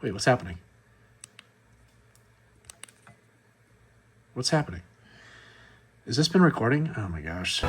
Wait, what's happening? What's happening? Has this been recording? Oh my gosh.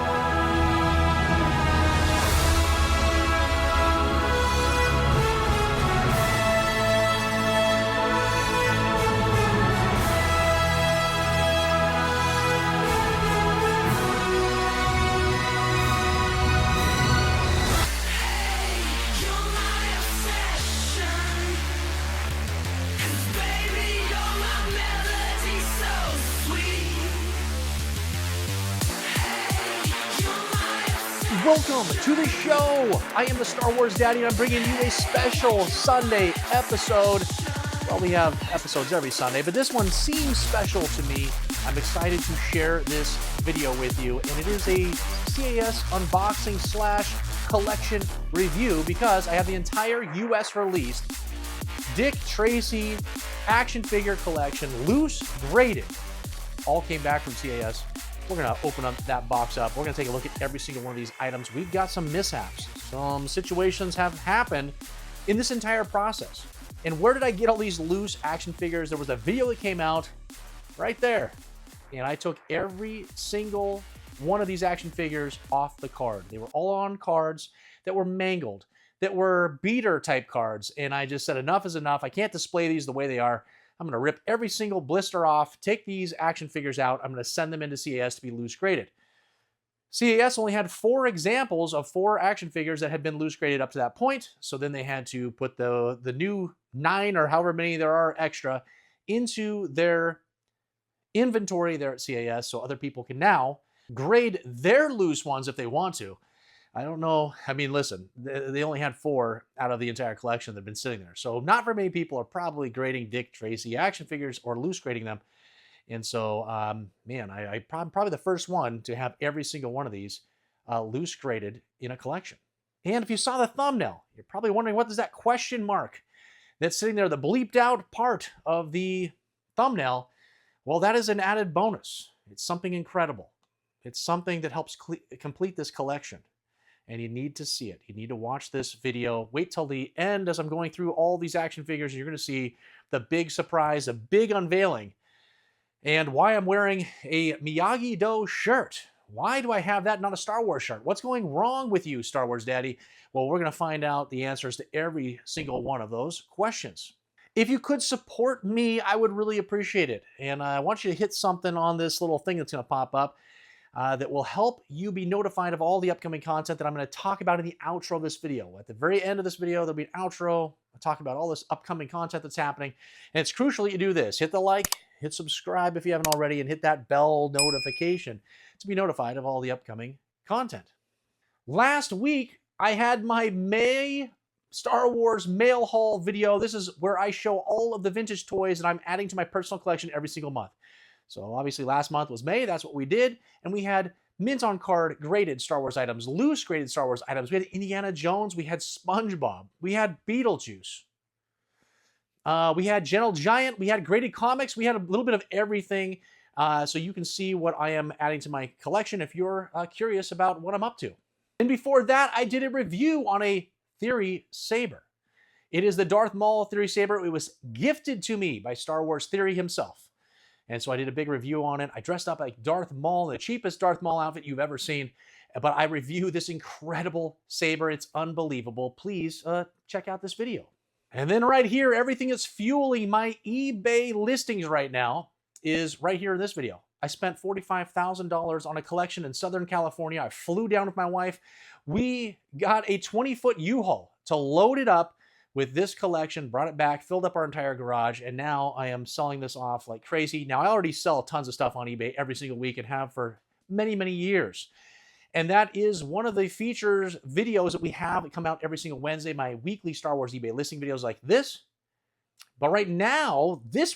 Welcome to the show. I am the Star Wars Daddy, and I'm bringing you a special Sunday episode. Well, we have episodes every Sunday, but this one seems special to me. I'm excited to share this video with you, and it is a CAS unboxing / collection review because I have the entire US released Dick Tracy action figure collection, loose graded. All came back from CAS. We're going to open up that box up. We're going to take a look at every single one of these items. We've got some mishaps. Some situations have happened in this entire process. And where did I get all these loose action figures? There was a video that came out right there. And I took every single one of these action figures off the card. They were all on cards that were mangled, that were beater type cards. And I just said, enough is enough. I can't display these the way they are. I'm going to rip every single blister off, take these action figures out. I'm going to send them into CAS to be loose graded. CAS only had 4 examples of 4 action figures that had been loose graded up to that point. So then they had to put the new 9 or however many there are extra into their inventory there at CAS so other people can now grade their loose ones if they want to. I don't know. I mean, listen, they only had 4 out of the entire collection that have been sitting there. So not very many people are probably grading Dick Tracy action figures or loose grading them. And so, man, I'm probably the first one to have every single one of these loose graded in a collection. And if you saw the thumbnail, you're probably wondering, what is that question mark that's sitting there, the bleeped out part of the thumbnail? Well, that is an added bonus. It's something incredible. It's something that helps complete this collection. And you need to see it. You need to watch this video. Wait till the end as I'm going through all these action figures. And you're going to see the big surprise, a big unveiling, and why I'm wearing a Miyagi-Do shirt. Why do I have that, not a Star Wars shirt? What's going wrong with you, Star Wars Daddy? Well, we're going to find out the answers to every single one of those questions. If you could support me, I would really appreciate it. And I want you to hit something on this little thing that's going to pop up. That will help you be notified of all the upcoming content that I'm going to talk about in the outro of this video. At the very end of this video, there'll be an outro. I'll talk about all this upcoming content that's happening. And it's crucial that you do this. Hit the like, hit subscribe if you haven't already, and hit that bell notification to be notified of all the upcoming content. Last week, I had my May Star Wars mail haul video. This is where I show all of the vintage toys that I'm adding to my personal collection every single month. So obviously last month was May, that's what we did. And we had mint on card graded Star Wars items, loose graded Star Wars items. We had Indiana Jones, we had SpongeBob, we had Beetlejuice. We had Gentle Giant, we had graded comics, we had a little bit of everything. So you can see what I am adding to my collection if you're curious about what I'm up to. And before that, I did a review on a Theory Saber. It is the Darth Maul Theory Saber. It was gifted to me by Star Wars Theory himself. And so I did a big review on it. I dressed up like Darth Maul, the cheapest Darth Maul outfit you've ever seen. But I review this incredible saber. It's unbelievable. Please check out this video. And then right here, everything that's fueling my eBay listings right now is right here in this video. I spent $45,000 on a collection in Southern California. I flew down with my wife. We got a 20-foot U-Haul to load it up with this collection, brought it back, filled up our entire garage, and now I am selling this off like crazy. Now, I already sell tons of stuff on eBay every single week and have for many, many years. And that is one of the features videos that we have that come out every single Wednesday, my weekly Star Wars eBay listing videos like this. But right now, this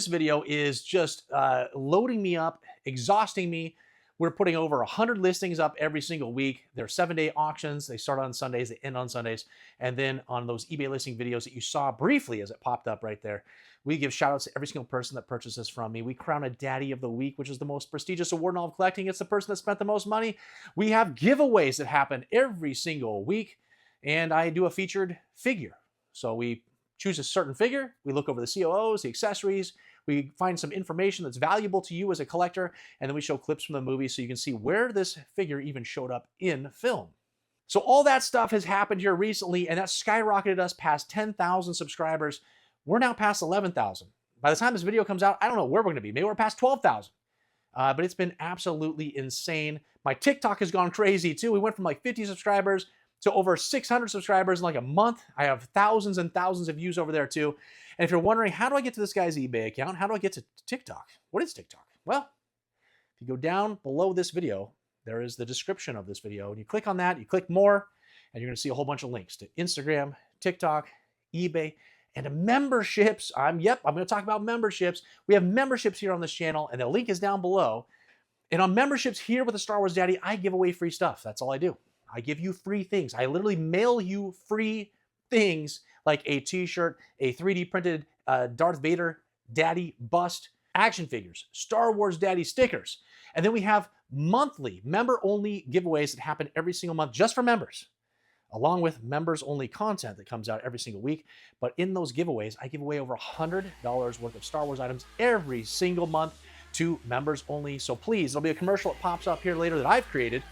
video is just loading me up, exhausting me. We're putting over 100 listings up every single week. They're 7-day auctions. They start on Sundays, they end on Sundays. And then on those eBay listing videos that you saw briefly as it popped up right there, we give shout outs to every single person that purchases from me. We crown a Daddy of the Week, which is the most prestigious award in all of collecting. It's the person that spent the most money. We have giveaways that happen every single week. And I do a featured figure. So we choose a certain figure. We look over the COOs, the accessories. We find some information that's valuable to you as a collector, and then we show clips from the movie so you can see where this figure even showed up in film. So all that stuff has happened here recently, and that skyrocketed us past 10,000 subscribers. We're now past 11,000. By the time this video comes out, I don't know where we're going to be. Maybe we're past 12,000. But it's been absolutely insane. My TikTok has gone crazy too. We went from like 50 subscribers to over 600 subscribers in like a month. I have thousands and thousands of views over there too. And if you're wondering, how do I get to this guy's eBay account? How do I get to TikTok? What is TikTok? Well, if you go down below this video, there is the description of this video. And you click on that, you click more, and you're going to see a whole bunch of links to Instagram, TikTok, eBay, and memberships. I'm going to talk about memberships. We have memberships here on this channel, and the link is down below. And on memberships here with the Star Wars Daddy, I give away free stuff. That's all I do. I give you free things. I literally mail you free things like a t-shirt, a 3D printed Darth Vader Daddy bust, action figures, Star Wars Daddy stickers. And then we have monthly member-only giveaways that happen every single month just for members, along with members-only content that comes out every single week. But in those giveaways, I give away over $100 worth of Star Wars items every single month to members only. So please, there'll be a commercial that pops up here later that I've created.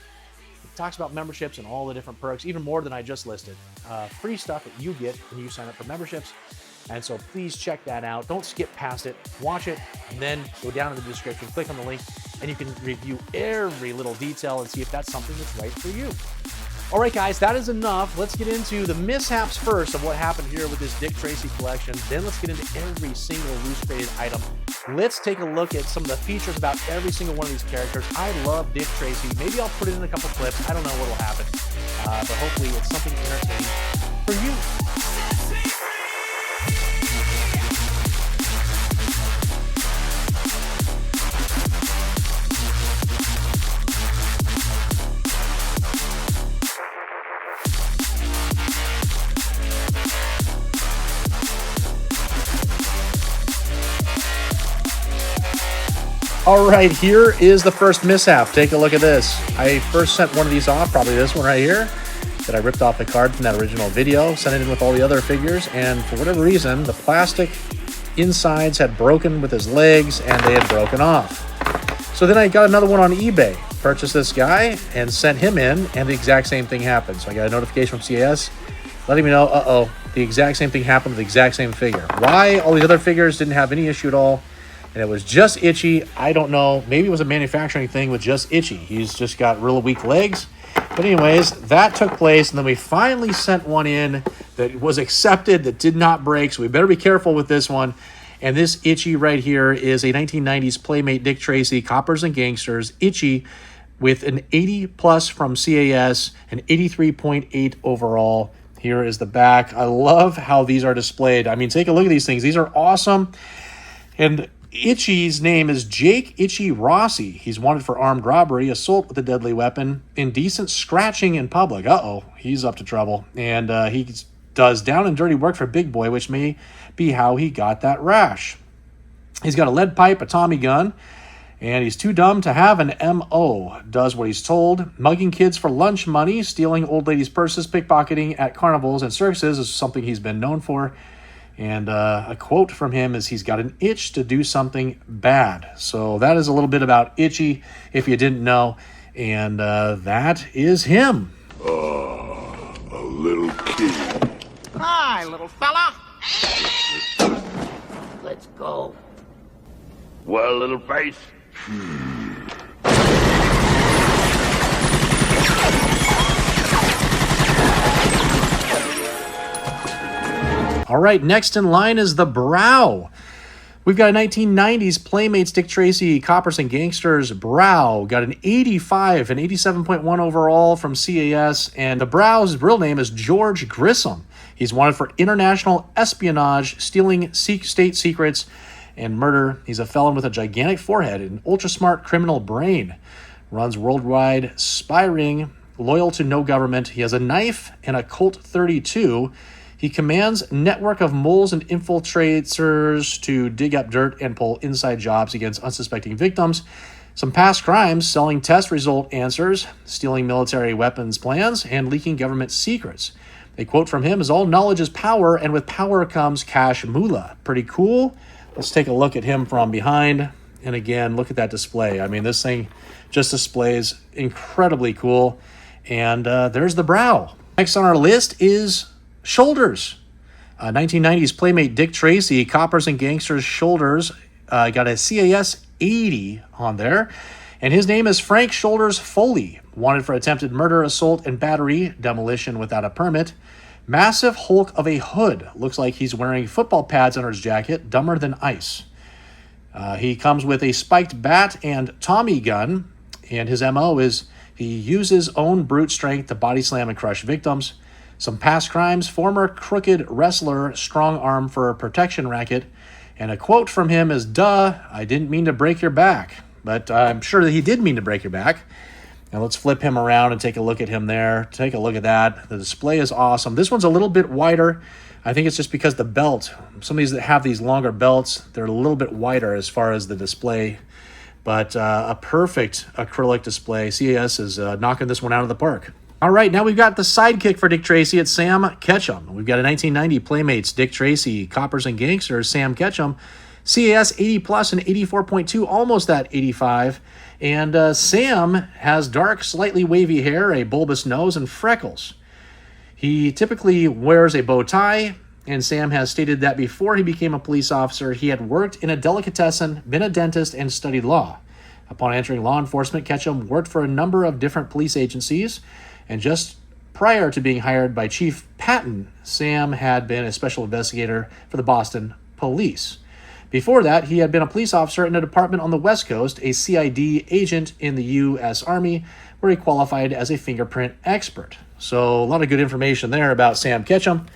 It talks about memberships and all the different perks, even more than I just listed. Free stuff that you get when you sign up for memberships. And so please check that out. Don't skip past it. Watch it, and then go down in the description, click on the link, and you can review every little detail and see if that's something that's right for you. All right, guys, that is enough. Let's get into the mishaps first of what happened here with this Dick Tracy collection. Then let's get into every single loose created item. Let's take a look at some of the features about every single one of these characters. I love Dick Tracy. Maybe I'll put it in a couple clips. I don't know what will happen, but hopefully it's something entertaining for you. All right, here is the first mishap. Take a look at this. I first sent one of these off, probably this one right here, that I ripped off the card from that original video, sent it in with all the other figures, and for whatever reason, the plastic insides had broken with his legs, and they had broken off. So then I got another one on eBay, purchased this guy, and sent him in, and the exact same thing happened. So I got a notification from CAS letting me know, the exact same thing happened with the exact same figure. Why all these other figures didn't have any issue at all, and it was just Itchy. I don't know. Maybe it was a manufacturing thing with just Itchy. He's just got real weak legs. But anyways, that took place, and then we finally sent one in that was accepted, that did not break, so we better be careful with this one. And this Itchy right here is a 1990s Playmate Dick Tracy, Coppers and Gangsters, Itchy, with an 80 plus from CAS, an 83.8 overall. Here is the back. I love how these are displayed. I mean, take a look at these things. These are awesome. And Itchy's name is Jake Itchy Rossi. He's wanted for armed robbery, assault with a deadly weapon, indecent scratching in public. He's up to trouble. And he does down and dirty work for Big Boy, which may be how he got that rash. He's got a lead pipe, a Tommy gun, and he's too dumb to have an MO. Does what he's told. Mugging kids for lunch money, stealing old ladies' purses, pickpocketing at carnivals and circuses is something he's been known for. And a quote from him is, he's got an itch to do something bad. So that is a little bit about Itchy, if you didn't know. And that is him. A little kid. Hi, little fella. Let's go. Well, little face. All right, next in line is the Brow. We've got a 1990s Playmates Dick Tracy, Coppers and Gangsters Brow. Got an 85, an 87.1 overall from CAS. And the Brow's real name is George Grissom. He's wanted for international espionage, stealing state secrets, and murder. He's a felon with a gigantic forehead and ultra-smart criminal brain. Runs worldwide spy ring, loyal to no government. He has a knife and a Colt 32. He commands network of moles and infiltrators to dig up dirt and pull inside jobs against unsuspecting victims. Some past crimes: selling test result answers, stealing military weapons plans, and leaking government secrets. A quote from him is, "All knowledge is power, and with power comes cash moolah." Pretty cool. Let's take a look at him from behind. And again, look at that display. I mean, this thing just displays incredibly cool. And there's the brow. Next on our list is shoulders. 1990s Playmate Dick Tracy, Coppers and Gangsters Shoulders. Got a CAS 80 on there. And his name is Frank Shoulders Foley. Wanted for attempted murder, assault, and battery, demolition without a permit. Massive hulk of a hood. Looks like he's wearing football pads under his jacket. Dumber than ice. He comes with a spiked bat and Tommy gun. And his MO is he uses his own brute strength to body slam and crush victims. Some past crimes, former crooked wrestler, strong arm for a protection racket. And a quote from him is, "Duh, I didn't mean to break your back." But I'm sure that he did mean to break your back. Now let's flip him around and take a look at him there. Take a look at that. The display is awesome. This one's a little bit wider. I think it's just because the belt, some of these that have these longer belts, they're a little bit wider as far as the display. But a perfect acrylic display. CAS is knocking this one out of the park. All right, now we've got the sidekick for Dick Tracy. It's Sam Ketchum. We've got a 1990 Playmates Dick Tracy, Coppers and Gangsters, Sam Ketchum. CAS 80 plus and 84.2, almost that 85. And Sam has dark, slightly wavy hair, a bulbous nose, and freckles. He typically wears a bow tie, and Sam has stated that before he became a police officer, he had worked in a delicatessen, been a dentist, and studied law. Upon entering law enforcement, Ketchum worked for a number of different police agencies, and just prior to being hired by Chief Patton, Sam had been a special investigator for the Boston Police. Before that, he had been a police officer in a department on the West Coast, a CID agent in the U.S. Army, where he qualified as a fingerprint expert. So a lot of good information there about Sam Ketchum.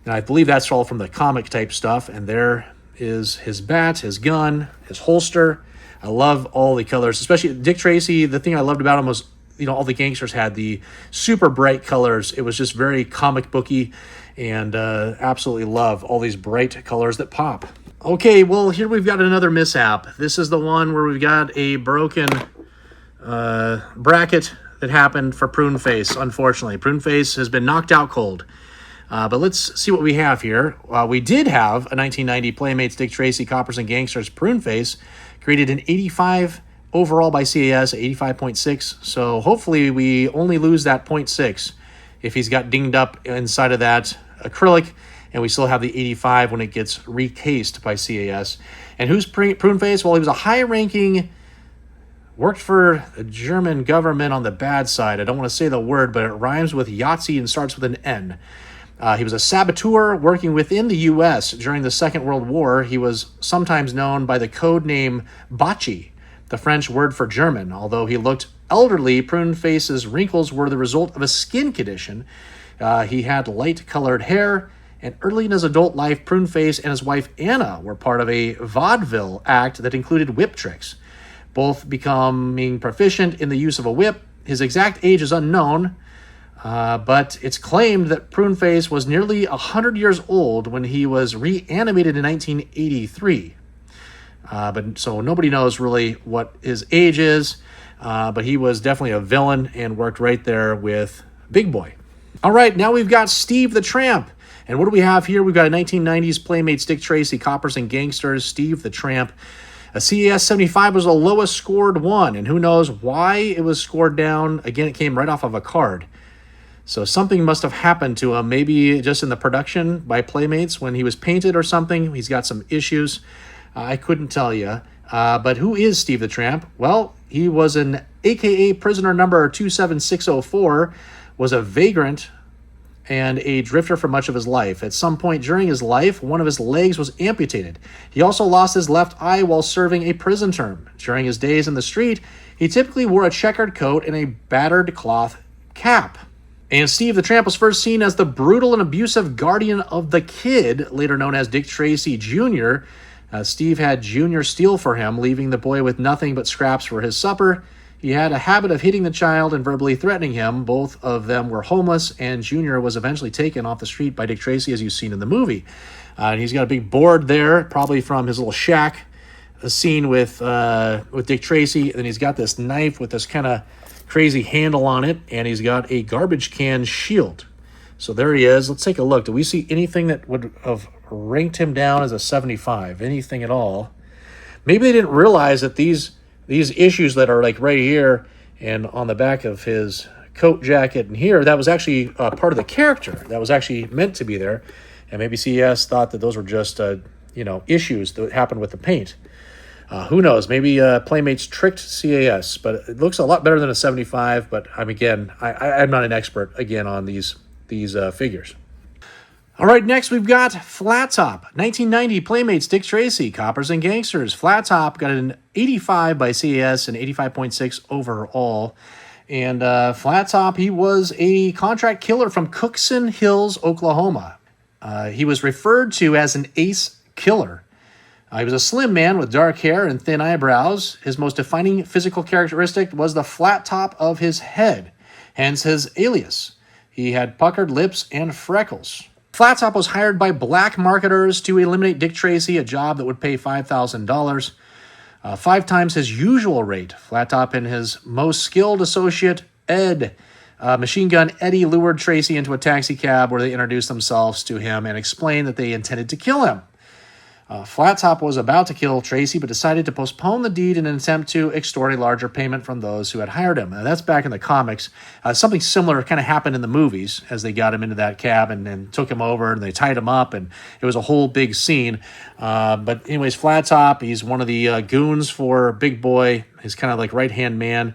And I believe that's all from the comic type stuff. And there is his bat, his gun, his holster. I love all the colors, especially Dick Tracy. The thing I loved about him was, all the gangsters had the super bright colors. It was just very comic booky, and absolutely love all these bright colors that pop. Okay, well, here we've got another mishap. This is the one where we've got a broken bracket that happened for Pruneface, unfortunately. Pruneface has been knocked out cold. But let's see what we have here. We did have a 1990 Playmates Dick Tracy, Coppers and Gangsters Pruneface, created an 85 overall by CAS, 85.6. So hopefully we only lose that 0.6 if he's got dinged up inside of that acrylic, and we still have the 85 when it gets recased by CAS. And who's Pruneface? Well, he was a high-ranking, worked for the German government on the bad side. I don't want to say the word, but it rhymes with Yahtzee and starts with an N. He was a saboteur working within the U.S. during the Second World War. He was sometimes known by the code name Bachi, the French word for German. Although he looked elderly, Pruneface's wrinkles were the result of a skin condition. He had light-colored hair, and early in his adult life, Pruneface and his wife Anna were part of a vaudeville act that included whip tricks, both becoming proficient in the use of a whip. His exact age is unknown, but it's claimed that Pruneface was nearly 100 years old when he was reanimated in 1983. But so nobody knows really what his age is, but he was definitely a villain and worked right there with Big Boy. All right, now we've got Steve the Tramp. And what do we have here? We've got a 1990s Playmates Dick Tracy, Coppers and Gangsters, Steve the Tramp. A CAS 75 was the lowest scored one, and who knows why it was scored down. Again, it came right off of a card. So something must have happened to him, maybe just in the production by Playmates when he was painted or something. He's got some issues. I couldn't tell you. But who is Steve the Tramp? Well, he was an AKA prisoner number 27604, was a vagrant and a drifter for much of his life. At some point during his life, one of his legs was amputated. He also lost his left eye while serving a prison term. During his days in the street, he typically wore a checkered coat and a battered cloth cap. And Steve the Tramp was first seen as the brutal and abusive guardian of the kid, later known as Dick Tracy Jr. Steve had Jr. steal for him, leaving the boy with nothing but scraps for his supper. He had a habit of hitting the child and verbally threatening him. Both of them were homeless, and Jr. was eventually taken off the street by Dick Tracy, as you've seen in the movie. And he's got a big board there, probably from his little shack, a scene with Dick Tracy. And then he's got this knife with this kind of crazy handle on it, and he's got a garbage can shield. So there he is. Let's take a look. Do we see anything that would have ranked him down as a 75? Anything at all? Maybe they didn't realize that these issues that are like right here and on the back of his coat jacket and here, that was actually part of the character. That was actually meant to be there. And maybe CAS thought that those were just, issues that happened with the paint. Who knows? Maybe Playmates tricked CAS, but it looks a lot better than a 75. But I'm not an expert again on these figures. All right, next we've got Flattop, 1990 Playmates Dick Tracy, Coppers and Gangsters. Flattop got an 85 by CAS and 85.6 overall. And Flattop, he was a contract killer from Cookson Hills, Oklahoma. He was referred to as an ace killer. He was a slim man with dark hair and thin eyebrows. His most defining physical characteristic was the flat top of his head, hence his alias. He had puckered lips and freckles. Flattop was hired by black marketers to eliminate Dick Tracy, a job that would pay $5,000, 5 times his usual rate. Flattop and his most skilled associate, Ed, Machine Gun Eddie, lured Tracy into a taxi cab where they introduced themselves to him and explained that they intended to kill him. Flattop was about to kill Tracy, but decided to postpone the deed in an attempt to extort a larger payment from those who had hired him. Now, that's back in the comics. Something similar kind of happened in the movies as they got him into that cab and took him over and they tied him up, and it was a whole big scene. But anyways, Flattop, he's one of the goons for Big Boy. He's kind of like right-hand man.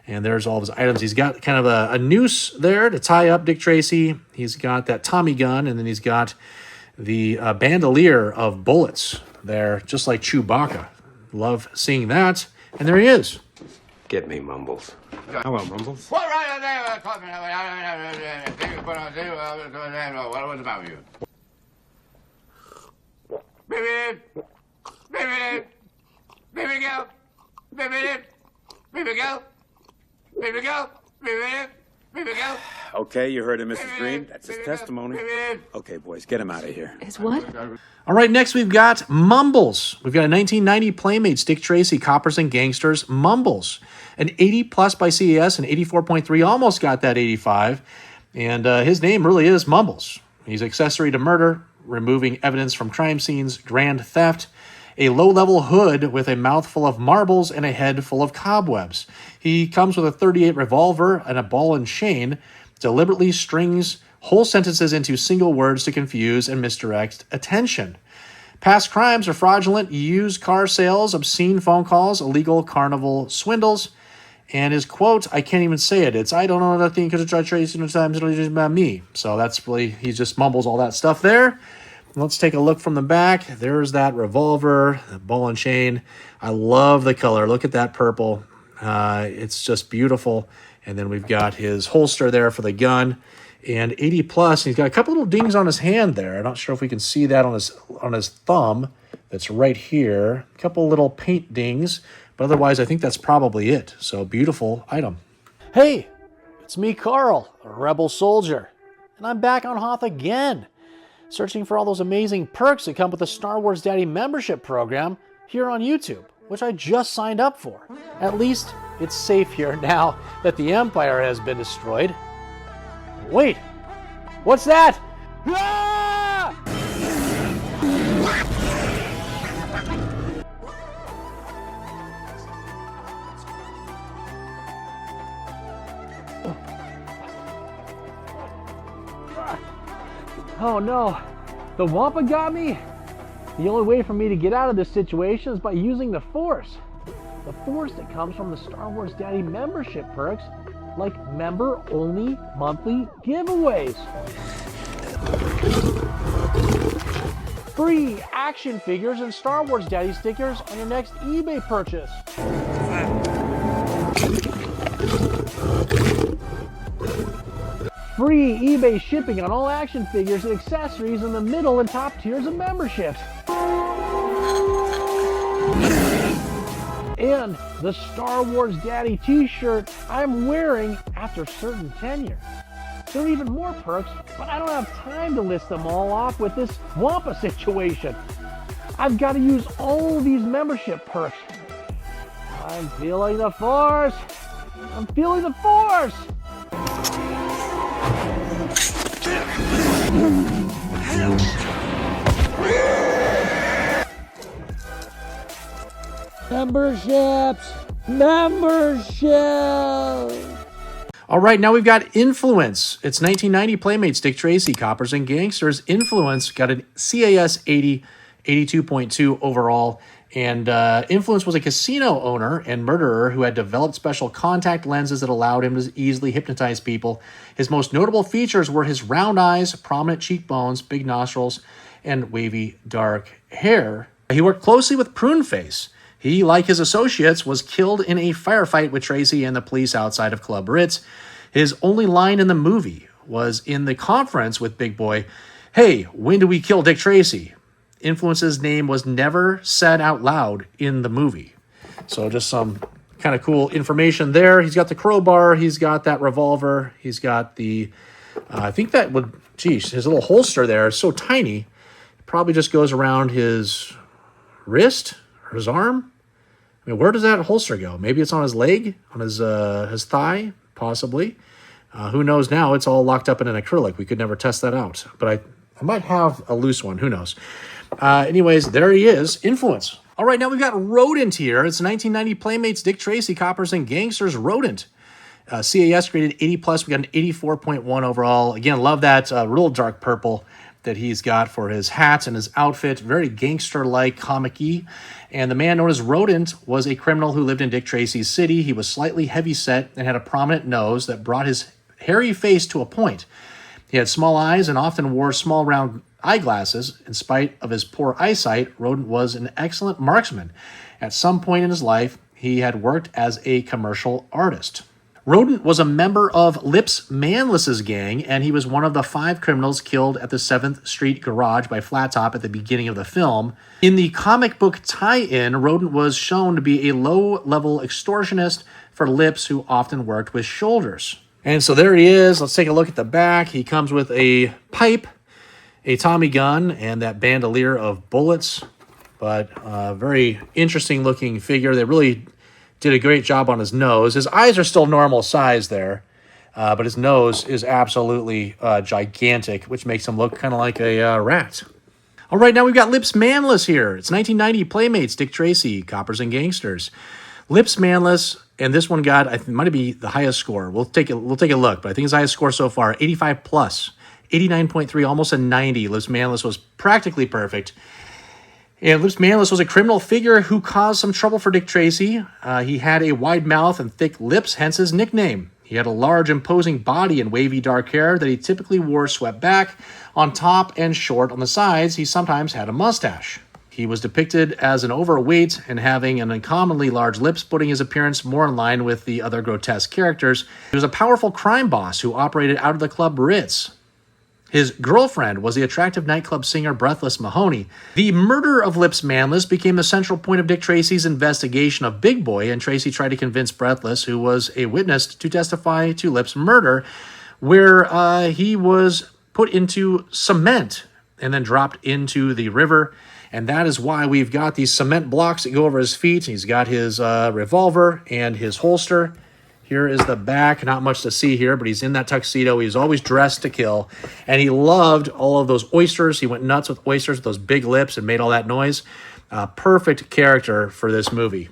And there's all of his items. He's got kind of a noose there to tie up Dick Tracy. He's got that Tommy gun, and then he's got the bandolier of bullets there, just like Chewbacca. Love seeing that. And there he is. Get me, Mumbles. Hello, Mumbles. What was about you? Baby, baby, baby girl, baby, baby girl, baby girl, baby girl. Okay, you heard him, Mrs. Green. That's his testimony. Okay, boys, get him out of here. Is what? All right, next we've got Mumbles. We've got a 1990 Playmates Dick Tracy, Coppers and Gangsters, Mumbles. An 80 plus by CAS and 84.3, almost got that 85. And his name really is Mumbles. He's accessory to murder, removing evidence from crime scenes, grand theft, a low-level hood with a mouth full of marbles and a head full of cobwebs. He comes with a .38 revolver and a ball and chain, deliberately strings whole sentences into single words to confuse and misdirect attention. Past crimes are fraudulent used car sales, obscene phone calls, illegal carnival swindles, and his quote, I can't even say it. It's, I don't know nothing because I tried tracing times about me. So that's really, he just mumbles all that stuff there. Let's take a look from the back. There's that revolver, the ball and chain. I love the color. Look at that purple. It's just beautiful. And then we've got his holster there for the gun. And 80 plus, he's got a couple little dings on his hand there. I'm not sure if we can see that on his thumb. That's right here. A couple little paint dings. But otherwise, I think that's probably it. So, beautiful item. Hey, it's me, Carl, a rebel soldier. And I'm back on Hoth again, searching for all those amazing perks that come with the Star Wars Daddy membership program here on YouTube, which I just signed up for. At least it's safe here now that the Empire has been destroyed. Wait, what's that? Ah! Oh no, the Wampa got me? The only way for me to get out of this situation is by using the Force. The Force that comes from the Star Wars Daddy membership perks, like member-only monthly giveaways. Free action figures and Star Wars Daddy stickers on your next eBay purchase. Free eBay shipping on all action figures and accessories in the middle and top tiers of memberships. And the Star Wars Daddy t-shirt I'm wearing after certain tenure. There are even more perks, but I don't have time to list them all off with this Wampa situation. I've got to use all these membership perks. I'm feeling the Force. I'm feeling the Force. Memberships! Memberships! All right, now we've got Influence. It's 1990 Playmates, Dick Tracy, Coppers and Gangsters. Influence got an CAS 80, 82.2 overall. And Influence was a casino owner and murderer who had developed special contact lenses that allowed him to easily hypnotize people. His most notable features were his round eyes, prominent cheekbones, big nostrils, and wavy dark hair. He worked closely with Pruneface. He, like his associates, was killed in a firefight with Tracy and the police outside of Club Ritz. His only line in the movie was in the conference with Big Boy, "Hey, when do we kill Dick Tracy?" Influence's name was never said out loud in the movie. So just some kind of cool information there. He's got the crowbar. He's got that revolver. He's got the, I think that would, geez, his little holster there is so tiny. It probably just goes around his wrist or his arm. I mean, where does that holster go? Maybe it's on his leg, on his thigh, possibly. Who knows now? It's all locked up in an acrylic. We could never test that out. But I might have a loose one. Who knows? Anyways, there he is. Influence. All right, now we've got Rodent here. It's 1990 Playmates, Dick Tracy, Coppers and Gangsters, Rodent. CAS graded 80 plus. We got an 84.1 overall. Again, love that real dark purple that he's got for his hat and his outfit. Very gangster-like, comic-y. And the man known as Rodent was a criminal who lived in Dick Tracy's city. He was slightly heavy-set and had a prominent nose that brought his hairy face to a point. He had small eyes and often wore small round eyeglasses. In spite of his poor eyesight, Rodent was an excellent marksman. At some point in his life, he had worked as a commercial artist. Rodent was a member of Lips Manless's gang, and he was one of the 5 criminals killed at the 7th Street garage by Flattop at the beginning of the film. In the comic book tie-in, Rodent was shown to be a low-level extortionist for Lips who often worked with shoulders. And so there he is. Let's take a look at the back. He comes with a pipe, a Tommy gun, and that bandolier of bullets. But very interesting looking figure. They really did a great job on his nose. His eyes are still normal size there, but his nose is absolutely gigantic, which makes him look kind of like a rat. All right, now we've got Lips Manless here. It's 1990 Playmates, Dick Tracy, Coppers and Gangsters. Lips Manless, and this one got, I think, might be the highest score. We'll take a look, but I think his highest score so far, 85 plus, 89.3, almost a 90. Lips Manless was practically perfect. And Lips Manless was a criminal figure who caused some trouble for Dick Tracy. He had a wide mouth and thick lips, hence his nickname. He had a large, imposing body and wavy dark hair that he typically wore swept back on top and short on the sides. He sometimes had a mustache. He was depicted as an overweight and having an uncommonly large lips, putting his appearance more in line with the other grotesque characters. He was a powerful crime boss who operated out of the Club Ritz. His girlfriend was the attractive nightclub singer Breathless Mahoney. The murder of Lips Manless became the central point of Dick Tracy's investigation of Big Boy, and Tracy tried to convince Breathless, who was a witness, to testify to Lips' murder, where he was put into cement and then dropped into the river. And that is why we've got these cement blocks that go over his feet. He's got his revolver and his holster. Here is the back. Not much to see here, but he's in that tuxedo. He's always dressed to kill. And he loved all of those oysters. He went nuts with oysters with those big lips and made all that noise. Perfect character for this movie.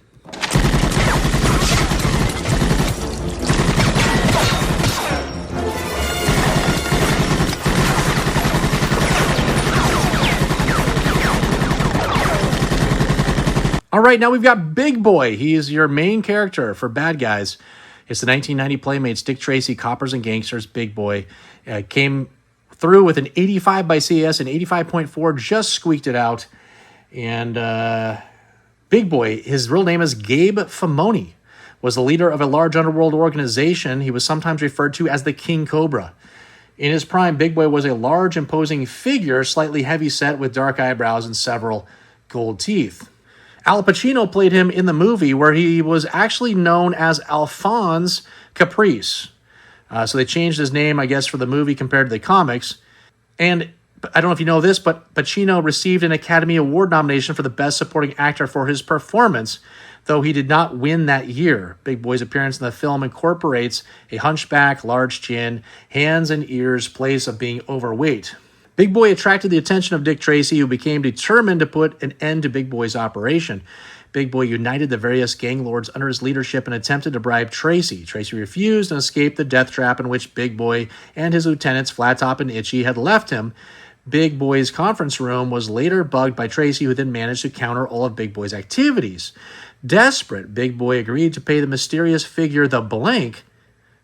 All right, now we've got Big Boy. He is your main character for bad guys. It's the 1990 Playmates, Dick Tracy, Coppers and Gangsters, Big Boy. Came through with an 85 by CAS, and 85.4, just squeaked it out. And Big Boy, his real name is Gabe Famoni, was the leader of a large underworld organization. He was sometimes referred to as the King Cobra. In his prime, Big Boy was a large, imposing figure, slightly heavy-set with dark eyebrows and several gold teeth. Al Pacino played him in the movie, where he was actually known as Alphonse Caprice. So they changed his name, I guess, for the movie compared to the comics. And I don't know if you know this, but Pacino received an Academy Award nomination for the Best Supporting Actor for his performance, though he did not win that year. Big Boy's appearance in the film incorporates a hunchback, large chin, hands and ears, place of being overweight. Big Boy attracted the attention of Dick Tracy, who became determined to put an end to Big Boy's operation. Big Boy united the various gang lords under his leadership and attempted to bribe Tracy. Tracy refused and escaped the death trap in which Big Boy and his lieutenants, Flattop and Itchy, had left him. Big Boy's conference room was later bugged by Tracy, who then managed to counter all of Big Boy's activities. Desperate, Big Boy agreed to pay the mysterious figure the Blank.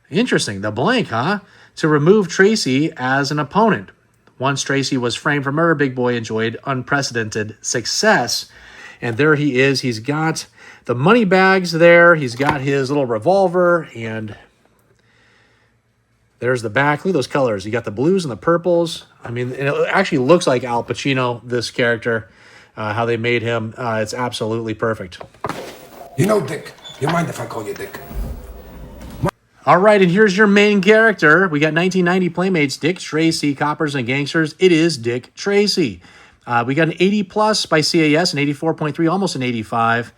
Interesting, the Blank, huh? To remove Tracy as an opponent. Once Tracy was framed for murder, Big Boy enjoyed unprecedented success. And there he is. He's got the money bags there. He's got his little revolver. And there's the back. Look at those colors. You got the blues and the purples. I mean, it actually looks like Al Pacino, this character, how they made him. It's absolutely perfect. You know, Dick. You mind if I call you Dick? All right, and here's your main character. We got 1990 Playmates, Dick Tracy, Coppers and Gangsters. It is Dick Tracy. We got an 80 plus by CAS, an 84.3, almost an 85.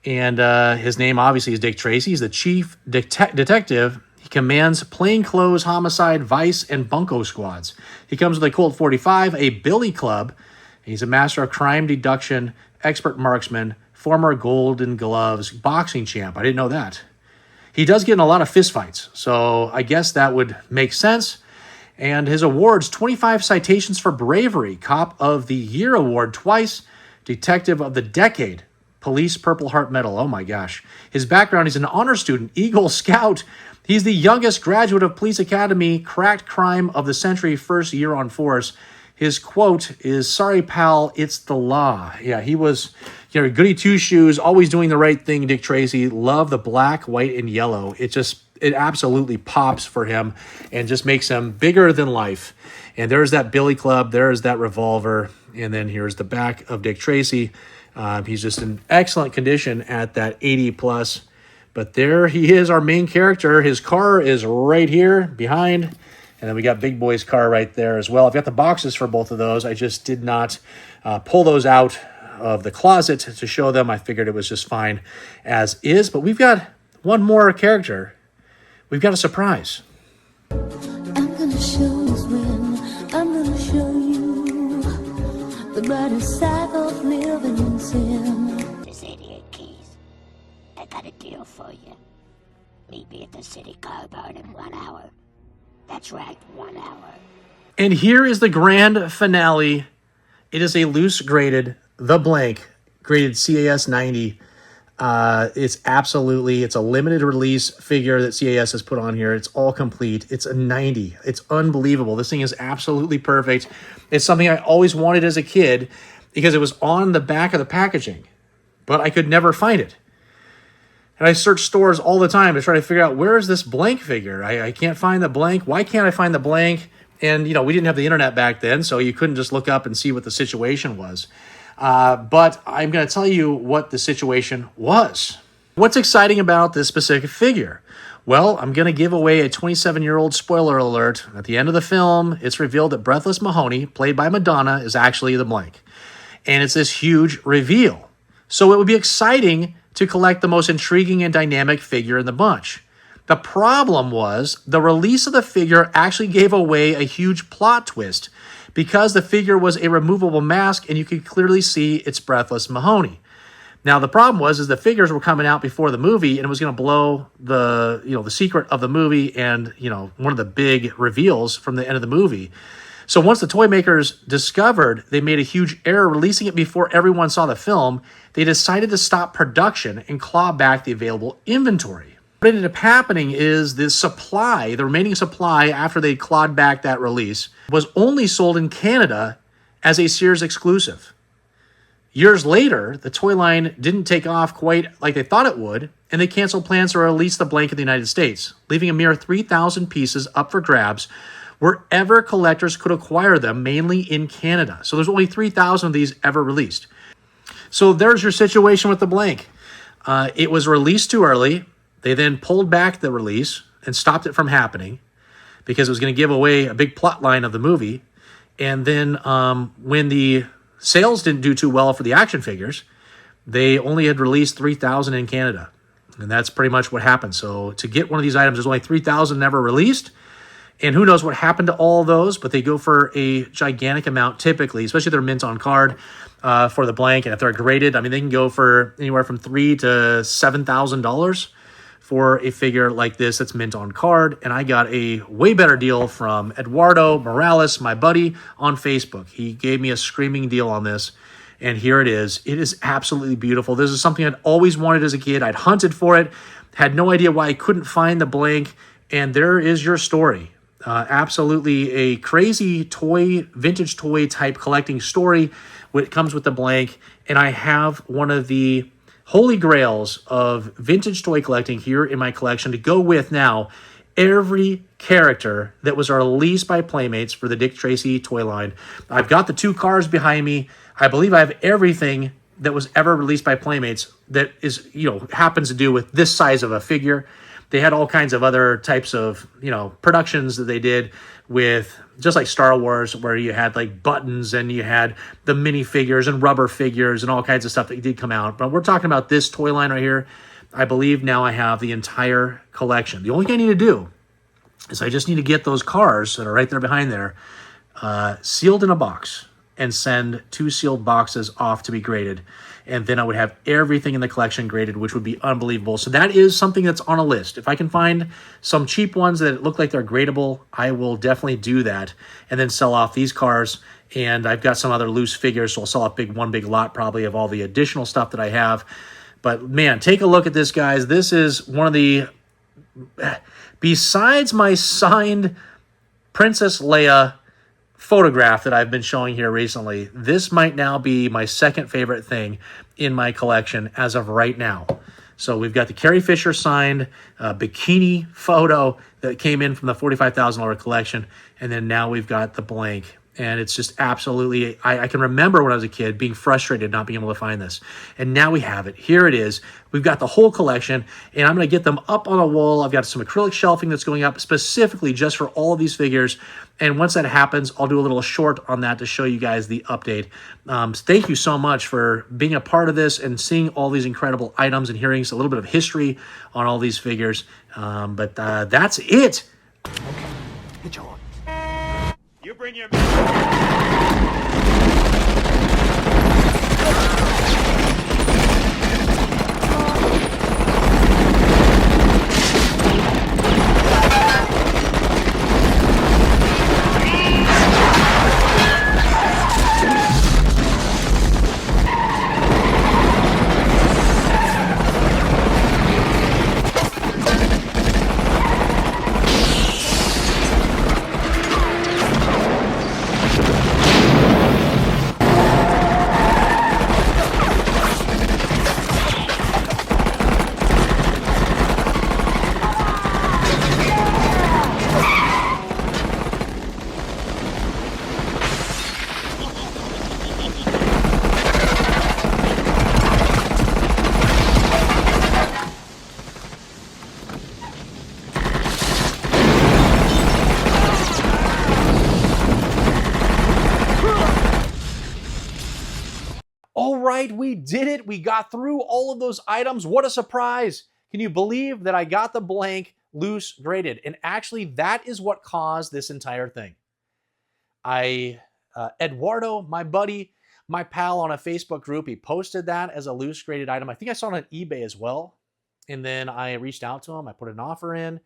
And his name obviously is Dick Tracy. He's the chief detective. He commands plainclothes, homicide, vice, and bunco squads. He comes with a Colt 45, a billy club. He's a master of crime deduction, expert marksman, former Golden Gloves boxing champ. I didn't know that. He does get in a lot of fistfights, so I guess that would make sense. And his awards, 25 citations for bravery, Cop of the Year award twice, Detective of the Decade, Police Purple Heart Medal. Oh my gosh. His background, he's an honor student, Eagle Scout. He's the youngest graduate of Police Academy, cracked crime of the century, first year on force. His quote is, "Sorry, pal, it's the law." Yeah, he was, goody two-shoes, always doing the right thing, Dick Tracy. Love the black, white, and yellow. It absolutely pops for him and just makes him bigger than life. And there's that billy club, there's that revolver, and then here's the back of Dick Tracy. He's just in excellent condition at that 80 plus. But there he is, our main character. His car is right here behind. And then we got Big Boy's car right there as well. I've got the boxes for both of those. I just did not pull those out of the closet to show them. I figured it was just fine as is. But we've got one more character. We've got a surprise. I'm gonna show you when I'm gonna show you the brighter side of living in sin. This 88 Keys. I got a deal for you. Meet me at the city car barn in 1 hour. That's right, 1 hour. And here is the grand finale. It is a loose graded, the Blank, graded CAS 90. It's a limited release figure that CAS has put on here. It's all complete. It's a 90. It's unbelievable. This thing is absolutely perfect. It's something I always wanted as a kid because it was on the back of the packaging, but I could never find it. And I search stores all the time to try to figure out, where is this Blank figure? I can't find the Blank. Why can't I find the Blank? And, we didn't have the internet back then, so you couldn't just look up and see what the situation was. But I'm going to tell you what the situation was. What's exciting about this specific figure? Well, I'm going to give away a 27-year-old spoiler alert. At the end of the film, it's revealed that Breathless Mahoney, played by Madonna, is actually the Blank. And it's this huge reveal. So it would be exciting to collect the most intriguing and dynamic figure in the bunch. The problem was the release of the figure actually gave away a huge plot twist because the figure was a removable mask and you could clearly see it's Breathless Mahoney. Now, the problem was the figures were coming out before the movie and it was going to blow the secret of the movie and, one of the big reveals from the end of the movie. So once the toy makers discovered they made a huge error releasing it before everyone saw the film, they decided to stop production and claw back the available inventory. What ended up happening is the remaining supply after they clawed back that release, was only sold in Canada as a Sears exclusive. Years later, the toy line didn't take off quite like they thought it would, and they canceled plans to release the Blank in the United States, leaving a mere 3,000 pieces up for grabs wherever collectors could acquire them, mainly in Canada. So there's only 3,000 of these ever released. So there's your situation with the Blank. It was released too early. They then pulled back the release and stopped it from happening because it was going to give away a big plot line of the movie. And then when the sales didn't do too well for the action figures, they only had released 3,000 in Canada. And that's pretty much what happened. So to get one of these items, there's only 3,000 never released. And who knows what happened to all those, but they go for a gigantic amount typically, especially if they're mint on card for the blank. And if they're graded, I mean, they can go for anywhere from $3,000 to $7,000 for a figure like this that's mint on card. And I got a way better deal from Eduardo Morales, my buddy on Facebook. He gave me a screaming deal on this. And here it is. It is absolutely beautiful. This is something I'd always wanted as a kid. I'd hunted for it, had no idea why I couldn't find the blank. And there is your story. Absolutely a crazy toy, vintage toy type collecting story. It comes with the blank. And I have one of the holy grails of vintage toy collecting here in my collection to go with now every character that was released by Playmates for the Dick Tracy toy line. I've got the 2 cars behind me. I believe I have everything that was ever released by Playmates that is, happens to do with this size of a figure. They had all kinds of other types of, productions that they did with, just like Star Wars, where you had like buttons and you had the minifigures and rubber figures and all kinds of stuff that did come out. But we're talking about this toy line right here. I believe now I have the entire collection. The only thing I need to do is I just need to get those cars that are right there behind there sealed in a box and send 2 sealed boxes off to be graded. And then I would have everything in the collection graded, which would be unbelievable. So that is something that's on a list. If I can find some cheap ones that look like they're gradable, I will definitely do that and then sell off these cars. And I've got some other loose figures, so I'll sell off one big lot probably of all the additional stuff that I have. But man, take a look at this, guys. This is one of the, besides my signed Princess Leia photograph that I've been showing here recently, this might now be my second favorite thing in my collection as of right now. So we've got the Carrie Fisher signed bikini photo that came in from the $45,000 collection, and then now we've got the blank. And it's just absolutely, I can remember when I was a kid being frustrated not being able to find this. And now we have it. Here it is. We've got the whole collection, and I'm going to get them up on a wall. I've got some acrylic shelving that's going up specifically just for all of these figures. And once that happens, I'll do a little short on that to show you guys the update. Thank you so much for being a part of this and seeing all these incredible items and hearing a little bit of history on all these figures. But that's it. Okay, get your You bring your... All right, we did it. We got through all of those items. What a surprise. Can you believe that I got the blank loose graded? And actually, that is what caused this entire thing. Eduardo, my buddy, my pal on a Facebook group, he posted that as a loose graded item. I think I saw it on eBay as well. And then I reached out to him. I put an offer in.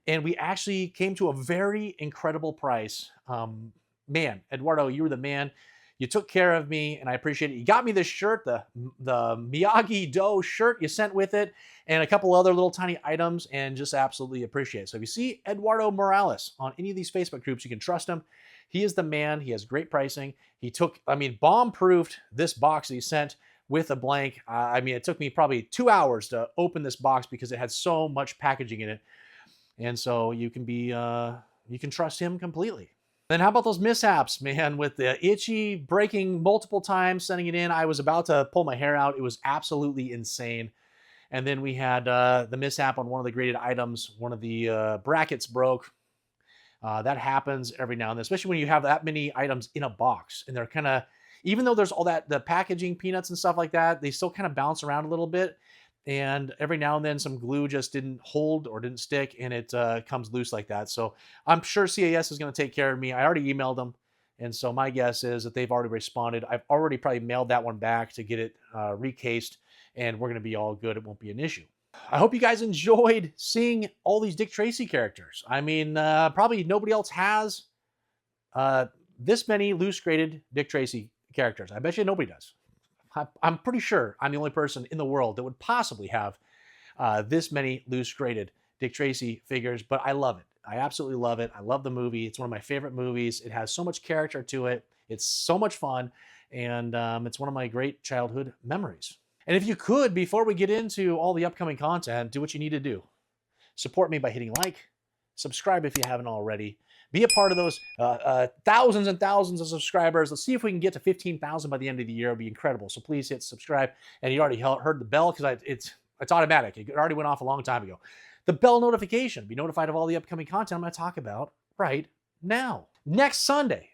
And we actually came to a very incredible price. Man, Eduardo, you were the man. You took care of me, and I appreciate it. You got me this shirt, the Miyagi-Do shirt you sent with it, and a couple other little tiny items, and just absolutely appreciate it. So if you see Eduardo Morales on any of these Facebook groups, you can trust him. He is the man. He has great pricing. He took, bomb-proofed this box that he sent with a blank. It took me probably 2 hours to open this box because it had so much packaging in it. And so you can trust him completely. Then how about those mishaps, man, with the itchy breaking multiple times, sending it in. I was about to pull my hair out. It was absolutely insane. And then we had the mishap on one of the graded items. One of the brackets broke. That happens every now and then, especially when you have that many items in a box. And they're kind of, even though there's all that, the packaging, peanuts and stuff like that, they still kind of bounce around a little bit. and every now and then some glue just didn't hold or didn't stick, and it comes loose like that. So I'm sure CAS is going to take care of me. I already emailed them, and so my guess is that they've already responded. I've already probably mailed that one back to get it recased, and we're going to be all good. It won't be an issue. I hope you guys enjoyed seeing all these Dick Tracy characters. I mean, probably nobody else has this many loose graded Dick Tracy characters. I bet you nobody does. I'm pretty sure I'm the only person in the world that would possibly have this many loose graded Dick Tracy figures, but I love it. I absolutely love it. I love the movie. It's one of my favorite movies. It has so much character to it. It's so much fun, and it's one of my great childhood memories. And if you could, before we get into all the upcoming content, do what you need to do. Support me by hitting like, subscribe if you haven't already. Be a part of those thousands and thousands of subscribers. Let's see if we can get to 15,000 by the end of the year. It'll be incredible. So please hit subscribe. And you already heard the bell because it's automatic. It already went off a long time ago. The bell notification. Be notified of all the upcoming content I'm going to talk about right now. Next Sunday,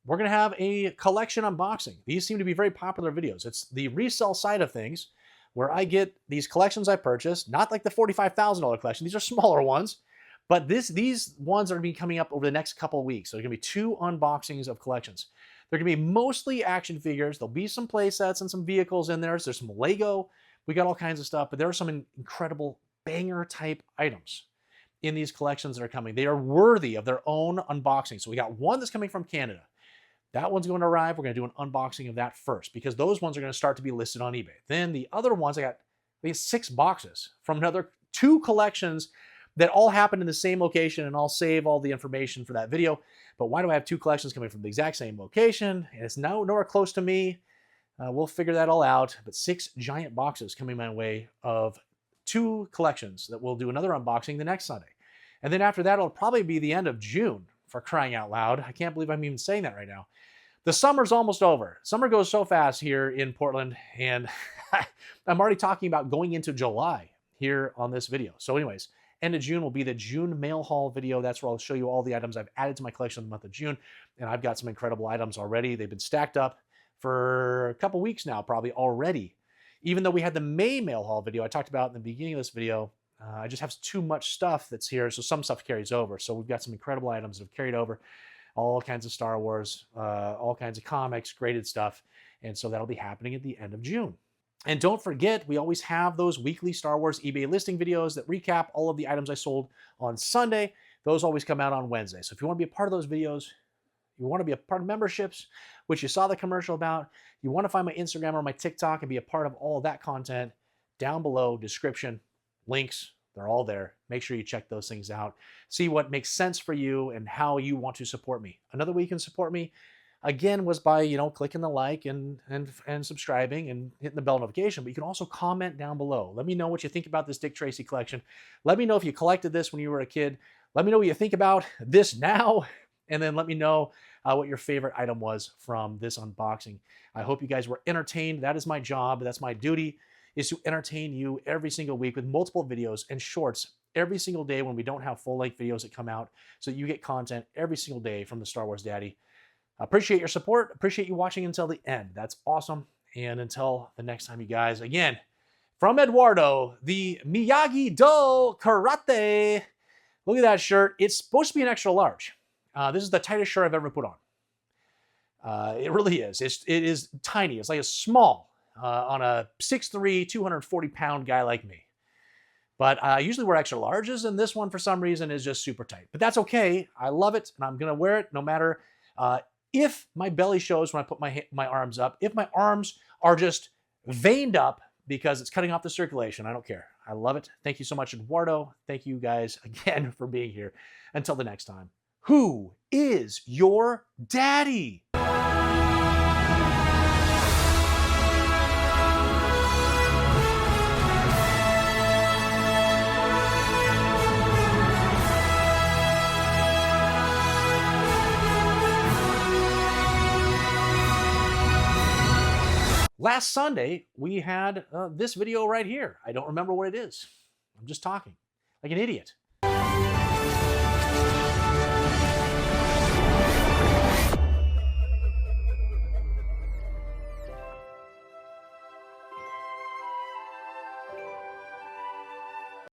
we're going to have a collection unboxing. These seem to be very popular videos. It's the resell side of things where I get these collections I purchased, not like the $45,000 collection. These are smaller ones. But these ones are going to be coming up over the next couple of weeks. So there's going to be 2 unboxings of collections. They're going to be mostly action figures. There'll be some play sets and some vehicles in there. So there's some Lego. We got all kinds of stuff. But there are some incredible banger-type items in these collections that are coming. They are worthy of their own unboxing. So we got one that's coming from Canada. That one's going to arrive. We're going to do an unboxing of that first because those ones are going to start to be listed on eBay. Then the other ones, I got 6 boxes from another 2 collections that all happen in the same location, and I'll save all the information for that video. But why do I have 2 collections coming from the exact same location? And it's nowhere close to me. We'll figure that all out. But 6 giant boxes coming my way of 2 collections that we'll do another unboxing the next Sunday. And then after that, it'll probably be the end of June, for crying out loud. I can't believe I'm even saying that right now. The summer's almost over. Summer goes so fast here in Portland, and I'm already talking about going into July here on this video. So anyways, end of June will be the June mail haul video. That's where I'll show you all the items I've added to my collection in the month of June. And I've got some incredible items already. They've been stacked up for a couple weeks now, probably already. Even though we had the May mail haul video I talked about in the beginning of this video, I just have too much stuff that's here. So some stuff carries over. So we've got some incredible items that have carried over. All kinds of Star Wars, all kinds of comics, graded stuff. And so that'll be happening at the end of June. And don't forget, we always have those weekly Star Wars eBay listing videos that recap all of the items I sold on Sunday. Those always come out on Wednesday. So if you want to be a part of those videos, you want to be a part of memberships, which you saw the commercial about, you want to find my Instagram or my TikTok and be a part of all of that content, down below, description, links, they're all there. Make sure you check those things out. See what makes sense for you and how you want to support me. Another way you can support me, again, was by, clicking the like and subscribing and hitting the bell notification. But you can also comment down below. Let me know what you think about this Dick Tracy collection. Let me know if you collected this when you were a kid. Let me know what you think about this now. And then let me know what your favorite item was from this unboxing. I hope you guys were entertained. That is my job. That's my duty, is to entertain you every single week with multiple videos and shorts every single day when we don't have full-length videos that come out. So you get content every single day from the Star Wars Daddy. Appreciate your support. Appreciate you watching until the end. That's awesome. And until the next time, you guys, again, from Eduardo, the Miyagi-Do Karate. Look at that shirt. It's supposed to be an extra large. This is the tightest shirt I've ever put on. It really is. It is tiny. It's like a small on a 6'3", 240-pound guy like me. But I usually wear extra larges, and this one, for some reason, is just super tight. But that's okay. I love it, and I'm going to wear it no matter if my belly shows when I put my arms up. If my arms are just veined up because it's cutting off the circulation, I don't care. I love it. Thank you so much, Eduardo. Thank you guys again for being here. Until the next time, who is your daddy? Last Sunday, we had this video right here. I don't remember what it is. I'm just talking like an idiot.